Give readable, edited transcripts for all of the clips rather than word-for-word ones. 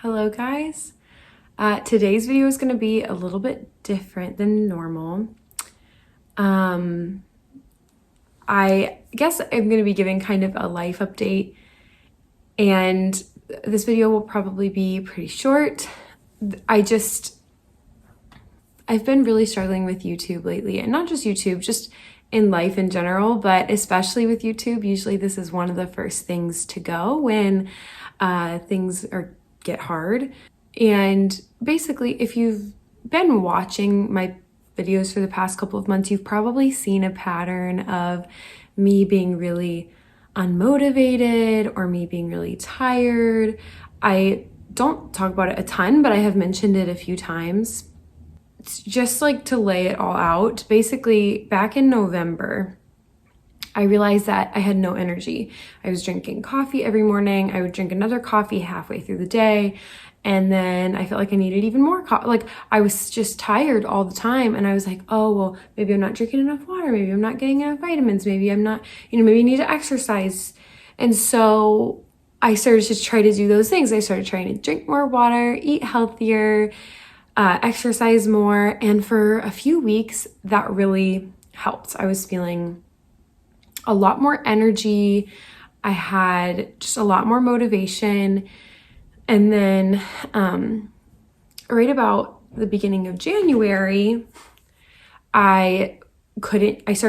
Hello guys. Today's video is going to be a little bit different than normal. I guess I'm going to be giving kind of a life update, and this video will probably be pretty short. I've been really struggling with YouTube lately, and not just YouTube, just in life in general, but especially with YouTube. Usually this is one of the first things to go when things get hard. And basically, if you've been watching my videos for the past couple of months, you've probably seen a pattern of me being really unmotivated or me being really tired. I don't talk about it a ton, but I have mentioned it a few times. It's just like to lay it all out. Basically, back in November, I realized that I had no energy. I was drinking coffee every morning. I would drink another coffee halfway through the day. And then I felt like I needed even more coffee. Like I was just tired all the time. And I was like, oh, well, maybe I'm not drinking enough water. Maybe I'm not getting enough vitamins. Maybe I'm not, maybe I need to exercise. And so I started to try to do those things. I started trying to drink more water, eat healthier, exercise more. And for a few weeks, that really helped. I was feeling a lot more energy. I had just a lot more motivation. And then right about the beginning of January, I just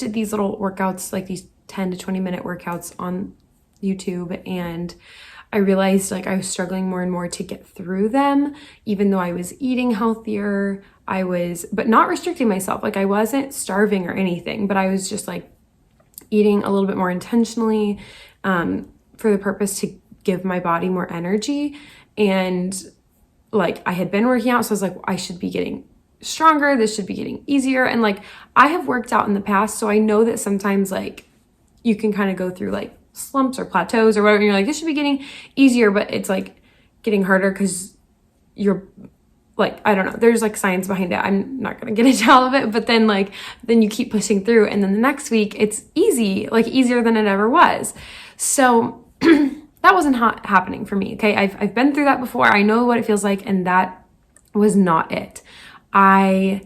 did these little workouts, like these 10 to 20 minute workouts on YouTube. And I realized like I was struggling more and more to get through them, even though I was eating healthier. But not restricting myself. Like I wasn't starving or anything, but I was just like eating a little bit more intentionally for the purpose to give my body more energy. And like I had been working out, so I was like, I should be getting stronger. This should be getting easier. And like I have worked out in the past, so I know that sometimes like you can kind of go through like slumps or plateaus or whatever. And you're like, this should be getting easier, but it's like getting harder because you're like, I don't know, there's like science behind it. I'm not going to get into all of it, but then you keep pushing through. And then the next week it's easy, like easier than it ever was. So that wasn't happening for me. Okay. I've been through that before. I know what it feels like. And that was not it. I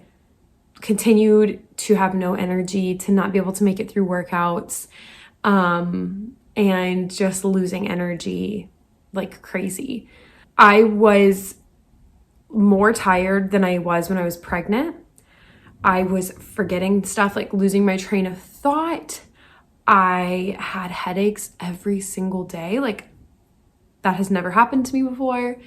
continued to have no energy, to not be able to make it through workouts, and just losing energy like crazy. I was more tired than I was when I was pregnant. I was forgetting stuff, like losing my train of thought. I had headaches every single day. Like that has never happened to me before.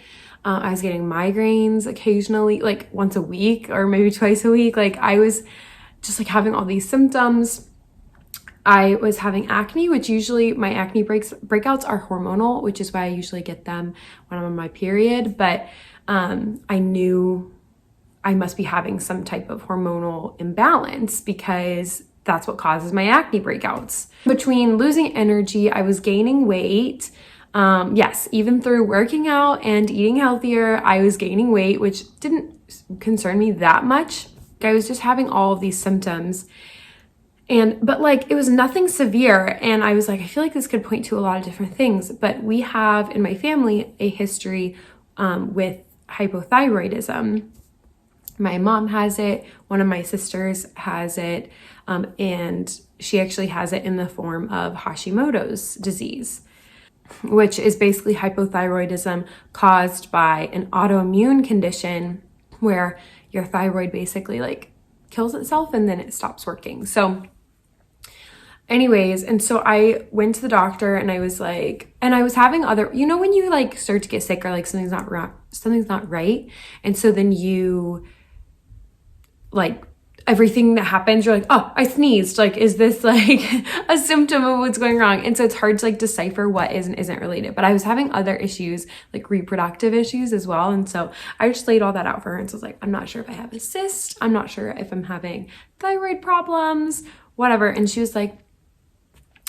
I was getting migraines occasionally, like once a week or maybe twice a week. Like I was just like having all these symptoms. I was having acne, which usually my acne breakouts are hormonal, which is why I usually get them when I'm on my period. But I knew I must be having some type of hormonal imbalance because that's what causes my acne breakouts. Between losing energy, I was gaining weight. Yes, even through working out and eating healthier, I was gaining weight, which didn't concern me that much. I was just having all of these symptoms. But like, it was nothing severe. And I was like, I feel like this could point to a lot of different things. But we have in my family a history with hypothyroidism. My mom has it. One of my sisters has it. And she actually has it in the form of Hashimoto's disease, which is basically hypothyroidism caused by an autoimmune condition where your thyroid basically like kills itself and then it stops working. So anyways, and so I went to the doctor and I was like, and I was having other, when you like start to get sick or like something's not right. And so then you like everything that happens, you're like, oh, I sneezed. Like, is this like a symptom of what's going wrong? And so it's hard to like decipher what is and isn't related. But I was having other issues, like reproductive issues as well. And so I just laid all that out for her. And so I was like, I'm not sure if I have a cyst. I'm not sure if I'm having thyroid problems, whatever. And she was like,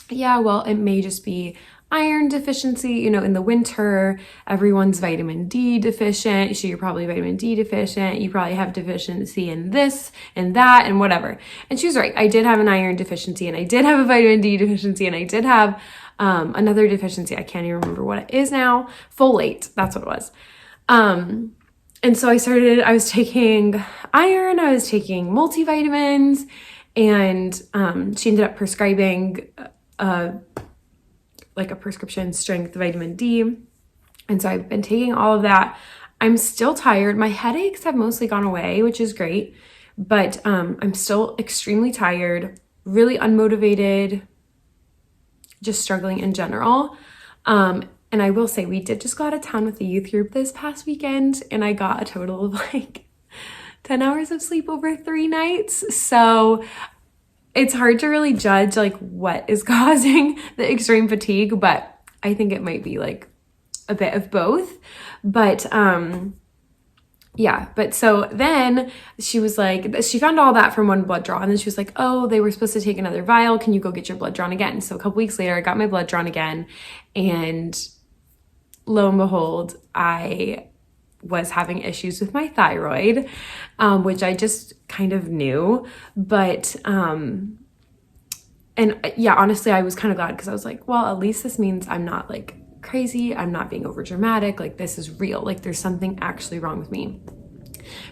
yeah, well, it may just be iron deficiency. In the winter, everyone's vitamin D deficient. So you're probably vitamin D deficient. You probably have deficiency in this and that and whatever. And she was right. I did have an iron deficiency and I did have a vitamin D deficiency and I did have Another deficiency, I can't even remember what it is now. Folate, that's what it was. And so I was taking iron, I was taking multivitamins, and she ended up prescribing like a prescription strength vitamin D. And so I've been taking all of that. I'm still tired. My headaches have mostly gone away, which is great, but I'm still extremely tired, really unmotivated, just struggling in general. And I will say, we did just go out of town with the youth group this past weekend, and I got a total of like 10 hours of sleep over 3 nights. So it's hard to really judge like what is causing the extreme fatigue, but I think it might be like a bit of both. But yeah, but so then she was like, she found all that from one blood draw, and then she was like, oh, they were supposed to take another vial. Can you go get your blood drawn again? So a couple weeks later, I got my blood drawn again, and lo and behold, I was having issues with my thyroid, which I just kind of knew. But, and yeah, honestly, I was kind of glad, because I was like, well, at least this means I'm not like crazy. I'm not being over dramatic. Like, this is real. Like, there's something actually wrong with me.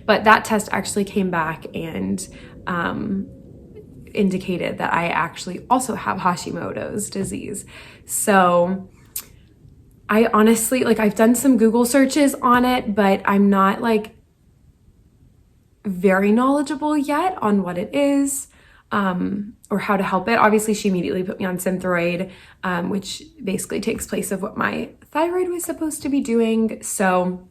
But that test actually came back and indicated that I actually also have Hashimoto's disease. So I honestly, like, I've done some Google searches on it, but I'm not like very knowledgeable yet on what it is, or how to help it. Obviously, she immediately put me on Synthroid, which basically takes place of what my thyroid was supposed to be doing. So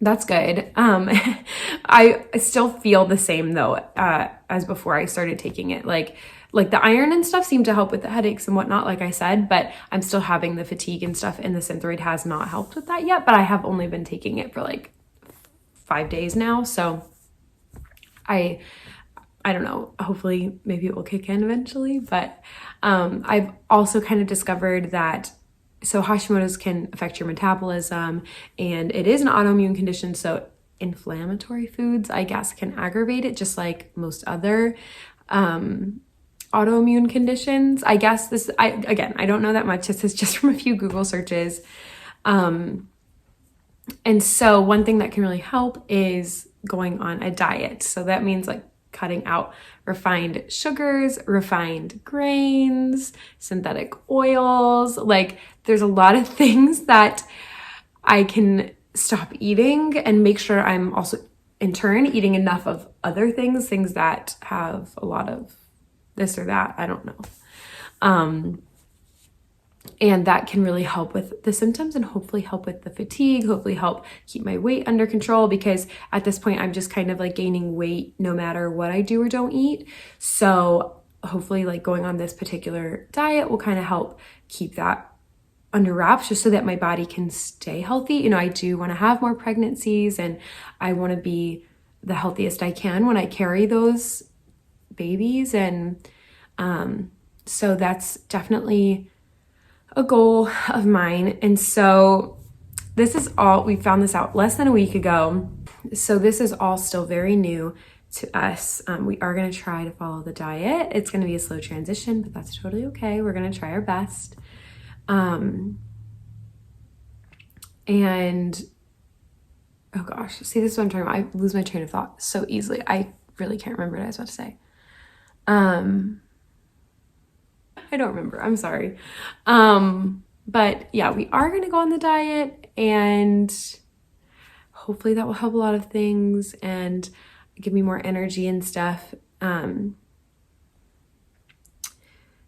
that's good. I still feel the same though, as before I started taking it. Like the iron and stuff seemed to help with the headaches and whatnot, like I said, but I'm still having the fatigue and stuff, and the Synthroid has not helped with that yet, but I have only been taking it for like 5 days now. So I don't know, hopefully maybe it will kick in eventually, but I've also kind of discovered that, so Hashimoto's can affect your metabolism, and it is an autoimmune condition, so inflammatory foods, I guess, can aggravate it, just like most other autoimmune conditions. I guess I don't know that much. This is just from a few Google searches. And so one thing that can really help is going on a diet. So that means like cutting out refined sugars, refined grains, synthetic oils. Like, there's a lot of things that I can stop eating and make sure I'm also in turn eating enough of other things that have a lot of this or that, I don't know. And that can really help with the symptoms and hopefully help with the fatigue, hopefully help keep my weight under control, because at this point I'm just kind of like gaining weight no matter what I do or don't eat. So hopefully like going on this particular diet will kind of help keep that under wraps, just so that my body can stay healthy. You know, I do want to have more pregnancies, and I want to be the healthiest I can when I carry those babies. And so that's definitely a goal of mine. And so this is all, we found this out less than a week ago. So this is all still very new to us. We are going to try to follow the diet. It's going to be a slow transition, but that's totally okay. We're going to try our best. And oh gosh, see, this is what I'm talking about. I lose my train of thought so easily. I really can't remember what I was about to say. I don't remember. I'm sorry. But yeah, we are going to go on the diet, and hopefully that will help a lot of things and give me more energy and stuff.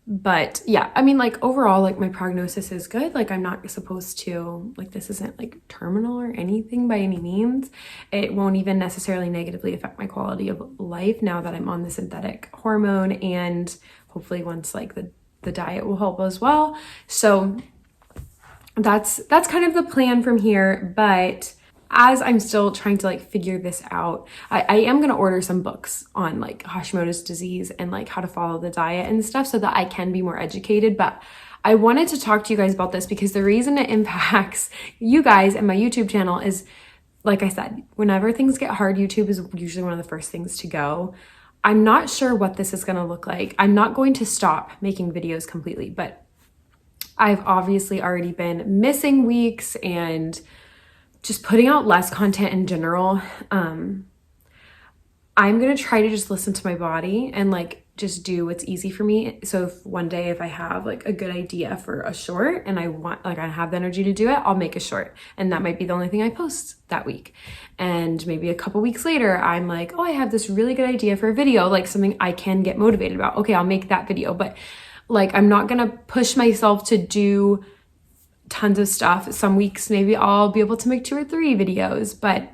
But yeah, I mean, like overall, like my prognosis is good. Like, I'm not supposed to, like, this isn't like terminal or anything by any means. It won't even necessarily negatively affect my quality of life now that I'm on the synthetic hormone, and hopefully once like the diet will help as well. So that's kind of the plan from here. But as I'm still trying to like figure this out, I am going to order some books on like Hashimoto's disease and like how to follow the diet and stuff, so that I can be more educated. But I wanted to talk to you guys about this because the reason it impacts you guys and my YouTube channel is, like I said, whenever things get hard, YouTube is usually one of the first things to go. I'm not sure what this is going to look like. I'm not going to stop making videos completely, but I've obviously already been missing weeks and just putting out less content in general. I'm going to try to just listen to my body and like just do what's easy for me. So if one day, if I have like a good idea for a short and I want, like I have the energy to do it, I'll make a short. And that might be the only thing I post that week. And maybe a couple weeks later, I'm like, oh, I have this really good idea for a video, like something I can get motivated about. Okay, I'll make that video. But like, I'm not going to push myself to do tons of stuff. Some weeks, maybe I'll be able to make 2 or 3 videos, but,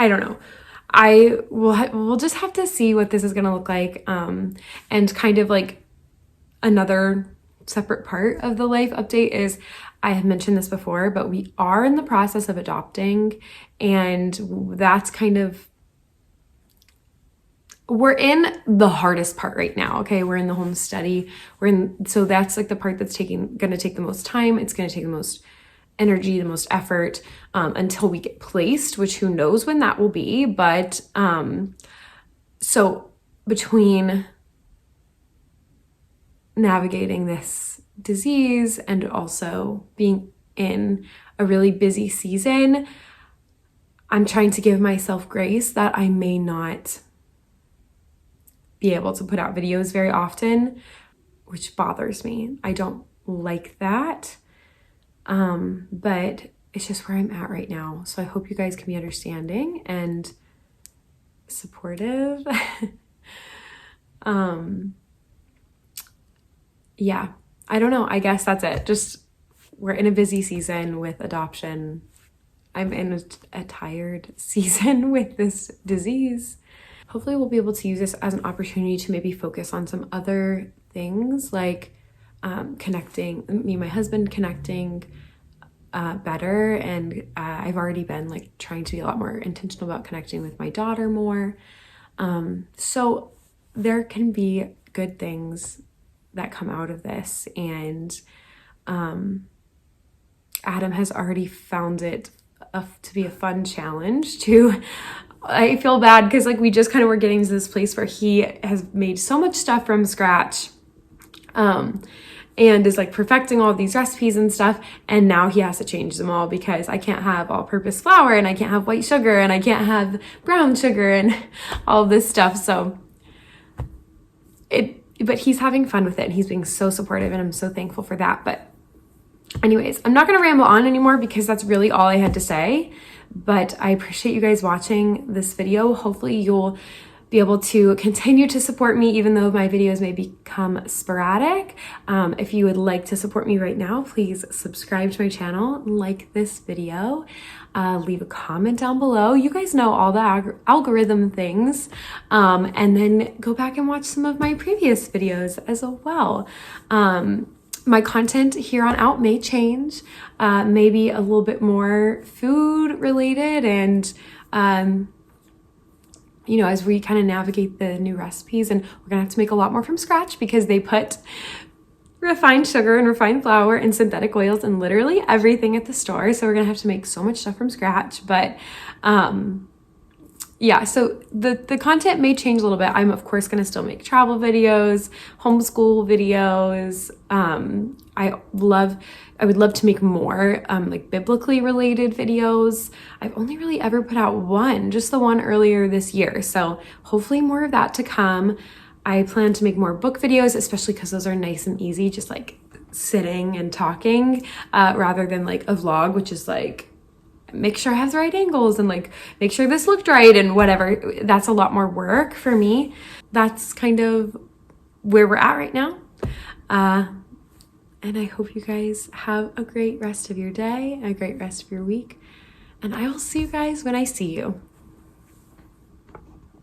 I don't know. We'll just have to see what this is going to look like. And kind of like another separate part of the life update is, I have mentioned this before, but we are in the process of adopting, and that's kind of, we're in the hardest part right now. Okay. We're in the home study. So that's like the part that's going to take the most time. It's going to take the most energy, the most effort, until we get placed, which who knows when that will be. But, so between navigating this disease and also being in a really busy season, I'm trying to give myself grace that I may not be able to put out videos very often, which bothers me. I don't like that. But it's just where I'm at right now. So I hope you guys can be understanding and supportive. Yeah, I don't know. I guess that's it. Just, we're in a busy season with adoption. I'm in a tired season with this disease. Hopefully we'll be able to use this as an opportunity to maybe focus on some other things, like connecting, me and my husband connecting better. And I've already been like trying to be a lot more intentional about connecting with my daughter more. So there can be good things that come out of this. And Adam has already found it to be a fun challenge to, I feel bad because like we just kind of were getting to this place where he has made so much stuff from scratch, and is like perfecting all of these recipes and stuff. And now he has to change them all because I can't have all-purpose flour and I can't have white sugar and I can't have brown sugar and all this stuff. So but he's having fun with it and he's being so supportive, and I'm so thankful for that. But anyways, I'm not going to ramble on anymore because that's really all I had to say. But I appreciate you guys watching this video. Hopefully you'll be able to continue to support me even though my videos may become sporadic. If you would like to support me right now, please subscribe to my channel, like this video, leave a comment down below. You guys know all the algorithm things, and then go back and watch some of my previous videos as well. My content here on out may change, maybe a little bit more food related, and you know, as we kind of navigate the new recipes, and we're gonna have to make a lot more from scratch because they put refined sugar and refined flour and synthetic oils and literally everything at the store. So we're gonna have to make so much stuff from scratch. But yeah, so the content may change a little bit. I'm of course gonna still make travel videos, homeschool videos. I would love to make more like biblically related videos. I've only really ever put out one, just the one earlier this year. So hopefully more of that to come. I plan to make more book videos, especially because those are nice and easy, just like sitting and talking, rather than like a vlog, which is like, make sure I have the right angles and like make sure this looked right and whatever. That's a lot more work for me. That's kind of where we're at right now. And I hope you guys have a great rest of your day, a great rest of your week. And I will see you guys when I see you.